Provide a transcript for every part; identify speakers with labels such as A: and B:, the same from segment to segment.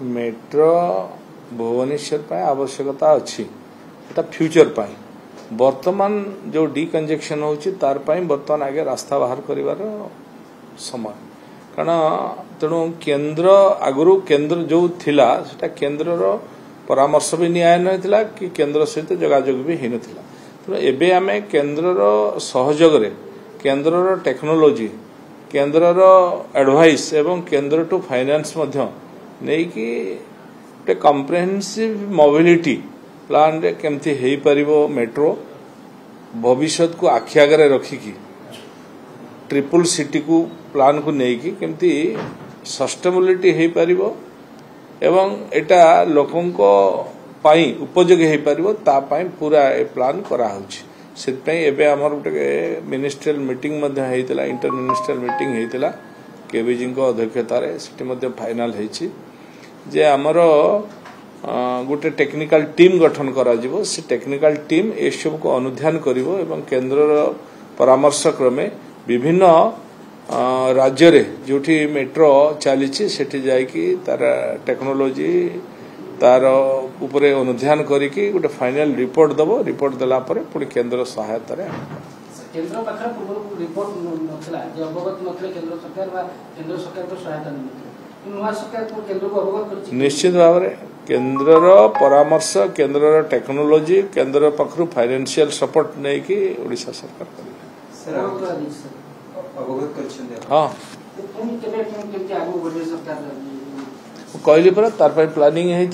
A: Metro Bhubaneswar आवश्यकता अच्छी future बर्तमान जो डिकंजेक्शन होची तार बर्तमान आगे रास्ता बाहर करिवार समय कारण तेणु केंद्र आगु केंद्र जो थिला सेटा केंद्र परामर्श भी निया नथिला कि केंद्र सहित जोगाजोग भी हेन थिला तेणु एबे आमे केंद्र सहयोग रे केंद्र टेक्नोलोजी केंद्र एडवाइस एवं केंद्र टू फाइनेंस नहीं कि कम्प्रेहेंसिव मोबिलिटी प्लान रे केमती हेई परिबो मेट्रो भविष्य को आखि आगे रखिकी ट्रिपल सिटी को प्लान को नहीं केमती सस्टेनेबिलिटी हेई परिबो एवं एटा लोकंको पाई उपयोगी हेई परिबो ता पाई पूरा ए प्लान करा होछि सेतपई एबे हमर गोटे मिनिस्ट्रियल मीटिंग मध्ये हेइतला इंटर मिनिस्ट्रियल मीटिंग हेइतला केबीजी को अध्यक्षता रे सिटी मध्ये फाइनल हेछि जे हमर गोटे टेक्निकल टीम गठन करा जिवो से टेक्निकल टीम ए सब को अनुध्यान करिवो एवं केंद्र परामर्श क्रमे विभिन्न राज्य रे जोठी मेट्रो चलीछि सेठी जाय कि तार टेक्नोलॉजी तार उपरे अनुध्यान करिकी गोटे फाइनल रिपोर्ट दबो रिपोर्ट देला परे पुणी केंद्र सहायता रे
B: केंद्र पाखरा पूर्व रिपोर्ट नथला जे अवगत नथले केंद्र सरकार को सहायता नथले नुवा सरकार को केंद्र को अवगत करछि
A: निश्चित भाव रे केंद्र रो परामर्श केंद्र रो टेक्नोलॉजी केंद्र पखरु फाइनेंशियल सपोर्ट नै कि ओडिसा सरकार करी
B: सर अवगत करछन
A: हां
B: पुणी केबे आगु बढ़े सरकार
A: कहली पर तार प्लानिंग है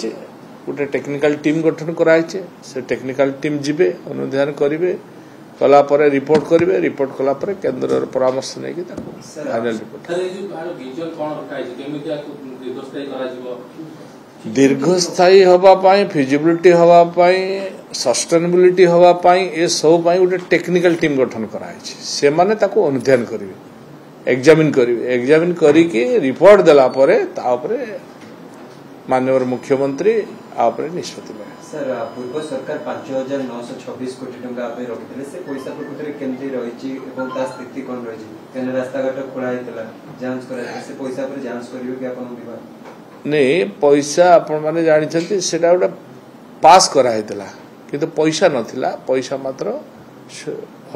A: गोटे टेक्निकल टीम गठन कराई से टेक्निकल टीम जीवे अनुध्यान करेंगे कला पर रिपोर्ट करेंगे रिपोर्ट कला पर केंद्र परामर्श नहीं कि फाइनल रिपोर्ट दीर्घस्थायी हवापाई फिजिबिलिटी हवापाई सस्टेनेबिलिटी हवापाई ए सब पाई गोटे टेक्निकल टीम गठन कराई से माने ताको अनुध्यान करेंगे एग्जामिन करिकी रिपोर्ट देला परे ता उपरे माननीय मुख्यमंत्री आपरे निष्पत्ति ले
C: सर पूर्व सरकार 5926 कोटी टंका आपे रखितले से पैसा प्रकृति केमती रहिछि एवं ता स्थिति कोन रहिछि केने रास्ता घाट खोला हेतला जांच करा से पैसा पर जांच करियो कि आपन विभाग
A: नहीं पैसा आपण माने जानि छथि सेटा ओटा पास करा हेतला किंतु पैसा नथिला पैसा मात्र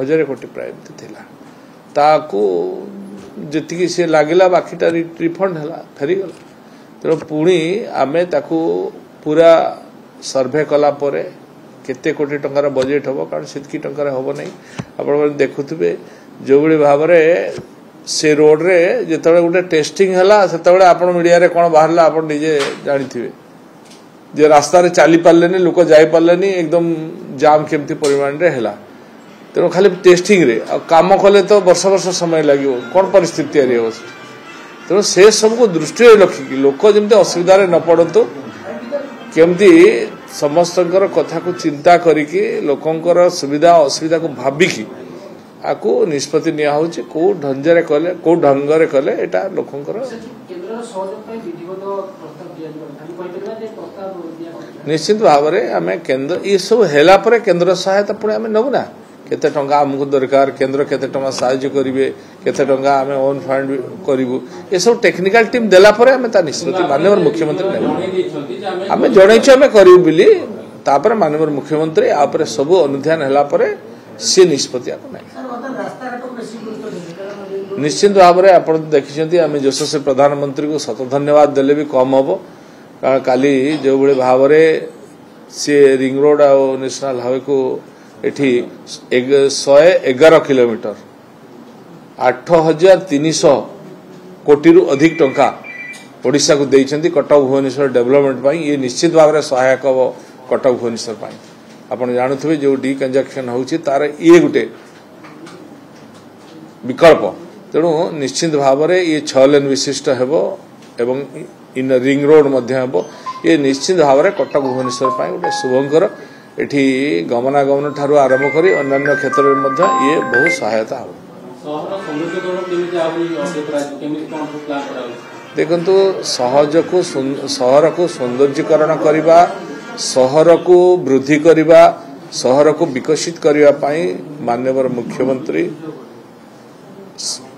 A: 1000 कोटी प्राय थिला ताकू जति से लागिला बाकीटा रिफंड हला फेरी गला तेणु पुणी आमे ताकू पूरा सर्वे कला परे केते कोटी टंकार बजेट हबो कारण सेतकी टंकार हबो नै आपण देखुथिबे जो बडी भाबरे से रोड रे जेतबे गुटे टेस्टिंग हला सेतबे आपण मीडिया रे कोन बाहरला आपण निजे जानिथिबे जे रास्ता रे चाली पारलेनी लोक जाई पारलेनी एकदम जाम केमती परिमाण रे हला तेणु खाली टेस्टिंग रे काम कले तो वर्ष वर्ष समय लगे कौन परिस्थिति हो तेणु से सब को दृष्टि रखिकी लोक जमी असुविधा न पड़तु केमती समस्त कथा को चिंता करिकी लोकंकर सुविधा असुविधा को भाविकी आकु निष्पत्ति निया होची को ढंजरे कले को ढंगरे कले एटा लोकंकर निश्चित भाव में आम केंद्र ये सब हेला परे केंद्र सहायता पुणी आम नबु ना केते टंका हमको दरकार केंद्र केते टंका साहाय्य करिवे केते टंका हमें ओन फंड करिवु ए सब टेक्निकल टीम देला परे हमें ता निष्पत्ति माननीय मुख्यमंत्री ने हमें जणैछ हमें करिवु बिली तापर माननीय मुख्यमंत्री आपरे सब अनुध्यान हला परे से निष्पत्ति आपने निश्चित भाव में आप देखिछंती हमें यशस्वी प्रधानमंत्री को शत धन्यवाद देले भी कम हबो कारण काली जो बड़े भाव में सी रिंग रोड आ नेशनल हाईवे को एठी 111 किलोमीटर 8300 कोटी रु अधिक टंका ओडिशा को देइछंती कटक भुवनेश्वर डेवलपमेंट पाई ये निश्चित भाव में सहायक हो कटक भुवनेश्वर पाई आपण जानथुबे जो डिकंजक्शन होउची तार ये गुटे विकल्प तेणु निश्चित भाव में ये 6 लेन विशिष्ट हेबो एवं इन रिंग रोड मध्य हेबो ये निश्चित भाव में कटक भुवनेश्वर पाई गोटे शुभंकर एठी गमनागमन ठारू आरंभ करी अन्य क्षेत्र में ये बहुत सहायता हो देखंतु सहर को सौंदर्यीकरण करबा सहर को वृद्धि करबा सहर को विकसित करबा पई माननीय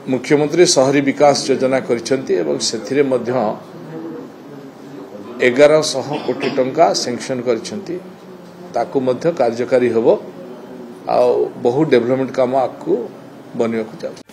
A: मुख्यमंत्री शहरी विकास योजना करिसेंती एवं सेथिरे मध्य 1100 कोटी टंका सैंक्शन करिसेंती ताकू मध्य कार्यकारी होबो आ बहुत डेवलपमेंट काम आकू बनिया को जाउ।